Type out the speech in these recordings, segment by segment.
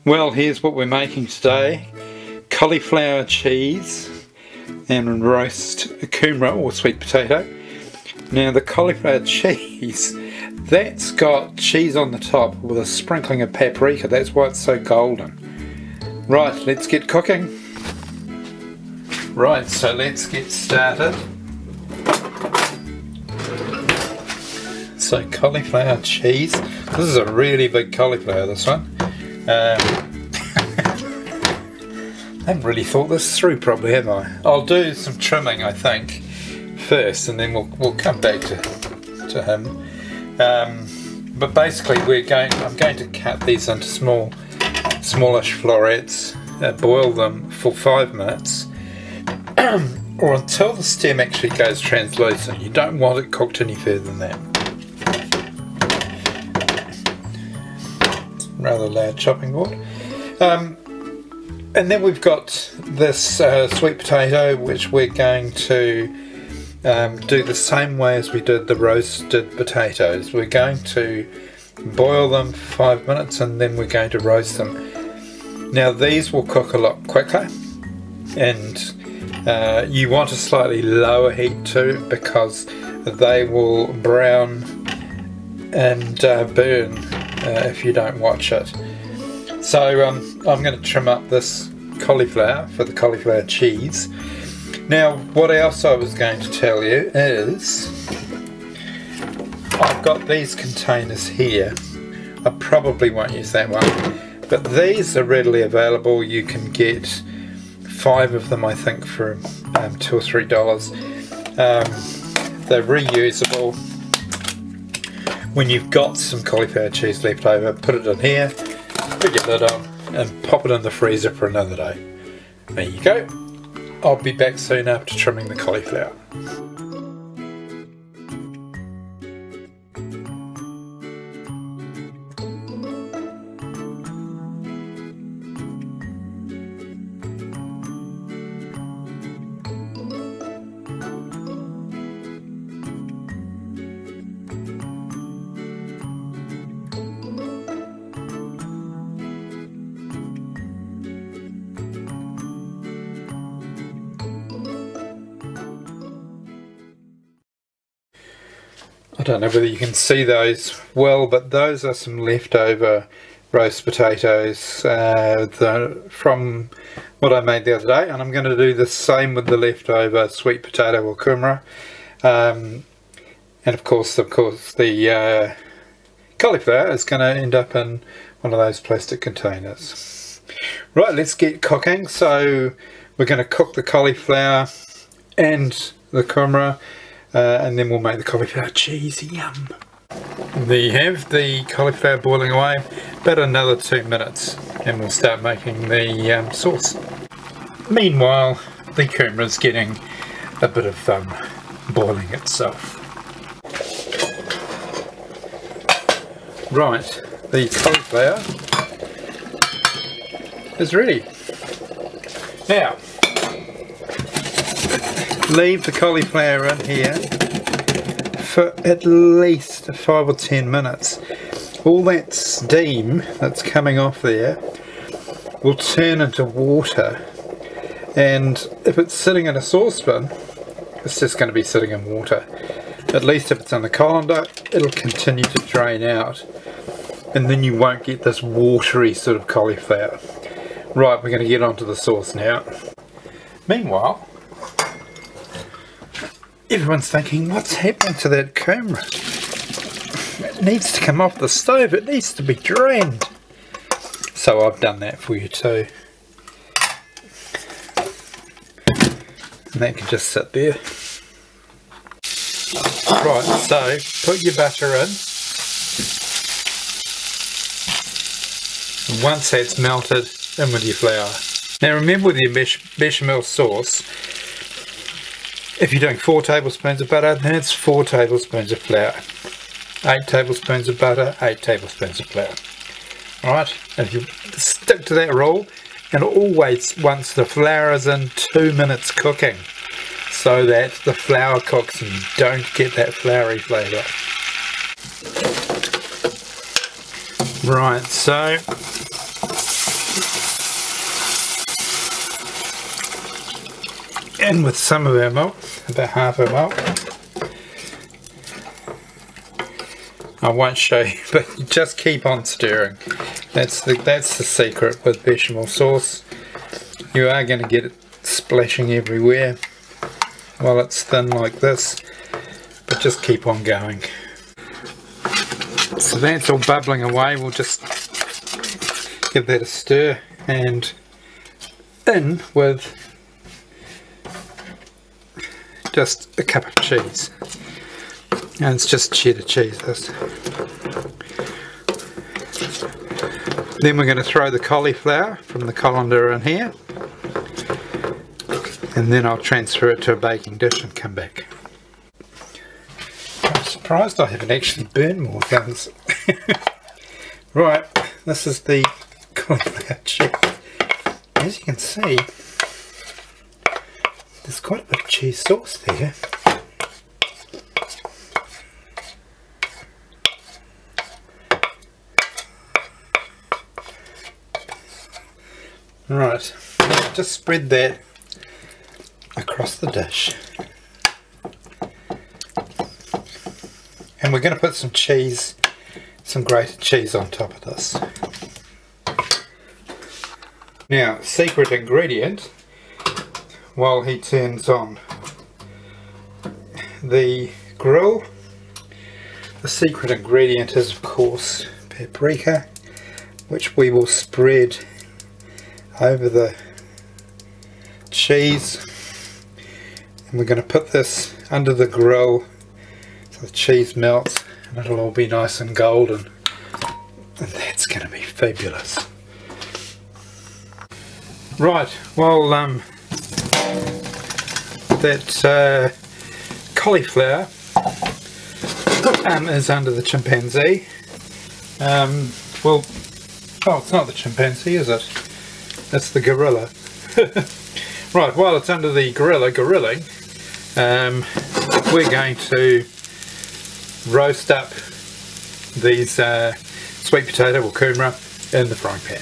Well, here's what we're making today. Cauliflower cheese and roast kumara or sweet potato. Now the cauliflower cheese, that's got cheese on the top with a sprinkling of paprika. That's why it's so golden. Right, let's get cooking. Right, so let's get started. So cauliflower cheese. This is a really big cauliflower, this one. I haven't really thought this through properly, have I? I'll do some trimming, I think, first, and then we'll come back to him. But basically, I'm going to cut these into smallish florets, boil them for 5 minutes, or until the stem actually goes translucent. You don't want it cooked any further than that. Rather loud chopping board. And then we've got this sweet potato, which we're going to do the same way as we did the roasted potatoes. We're going to boil them for 5 minutes and then we're going to roast them. Now these will cook a lot quicker, and you want a slightly lower heat too, because they will brown and burn if you don't watch it. So I'm going to trim up this cauliflower for the cauliflower cheese. Now what else I was going to tell you is I've got these containers here. I probably won't use that one, but these are readily available. You can get 5 of them, I think, for $2 or $3. They're reusable. When you've got some cauliflower cheese left over, put it in here, put your lid on, and pop it in the freezer for another day. There you go. I'll be back soon after trimming the cauliflower. I don't know whether you can see those well, but those are some leftover roast potatoes from what I made the other day, and I'm going to do the same with the leftover sweet potato or kumara, and of course the cauliflower is going to end up in one of those plastic containers. Right, let's get cooking. So we're going to cook the cauliflower and the kumara, and then we'll make the cauliflower cheese. Yum! There you have the cauliflower boiling away, about another 2 minutes, and we'll start making the sauce. Meanwhile, the kumara's getting a bit of boiling itself. Right, the cauliflower is ready. Now, leave the cauliflower in here for at least 5 or 10 minutes. All that steam that's coming off there will turn into water, and if it's sitting in a saucepan, it's just going to be sitting in water. At least if it's in the colander, it'll continue to drain out, and then you won't get this watery sort of cauliflower. Right, we're going to get onto the sauce now. Meanwhile, everyone's thinking, what's happening to that kumara? It needs to come off the stove, it needs to be drained. So I've done that for you too. And that can just sit there. Right, so put your butter in. And once that's melted, in with your flour. Now remember, with your bechamel sauce, if you're doing 4 tablespoons of butter, then it's 4 tablespoons of flour. 8 tablespoons of butter, 8 tablespoons of flour. Alright, and if you stick to that rule, and always, once the flour is in, 2 minutes cooking, so that the flour cooks and you don't get that floury flavour. Right, so in with some of our milk, about half our milk. I won't show you, but you just keep on stirring. That's the secret with bechamel sauce. You are going to get it splashing everywhere while it's thin like this, but just keep on going. So that's all bubbling away. We'll just give that a stir, and in with just a cup of cheese, and it's just cheddar cheese this. Then we're going to throw the cauliflower from the colander in here, and then I'll transfer it to a baking dish and come back. I'm surprised I haven't actually burned more things. Right, this is the cauliflower cheese. As you can see, there's quite a bit of cheese sauce there. Right, just spread that across the dish. And we're going to put some cheese, some grated cheese on top of this. Now, secret ingredient, while he turns on the grill, the secret ingredient is of course paprika, which we will spread over the cheese, and we're going to put this under the grill so the cheese melts and it'll all be nice and golden, and that's going to be fabulous. Right, well that cauliflower is under the chimpanzee. Well, oh, it's not the chimpanzee, is it? That's the gorilla. Right, while it's under the grilling, we're going to roast up these sweet potato or kumara in the frying pan.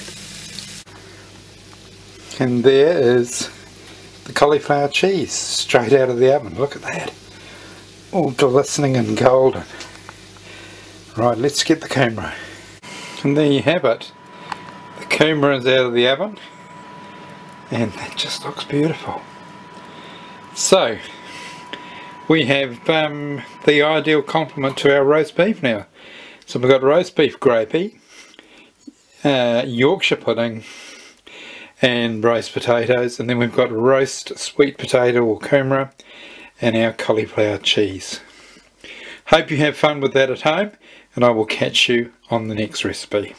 And there is the cauliflower cheese straight out of the oven. Look at that, all glistening and golden. Right, let's get the kumara. And there you have it. The kumara is out of the oven, and that just looks beautiful. So we have the ideal complement to our roast beef now. So we've got roast beef gravy, Yorkshire pudding and roast potatoes, and then we've got roast sweet potato or kumara and our cauliflower cheese. Hope you have fun with that at home, and I will catch you on the next recipe.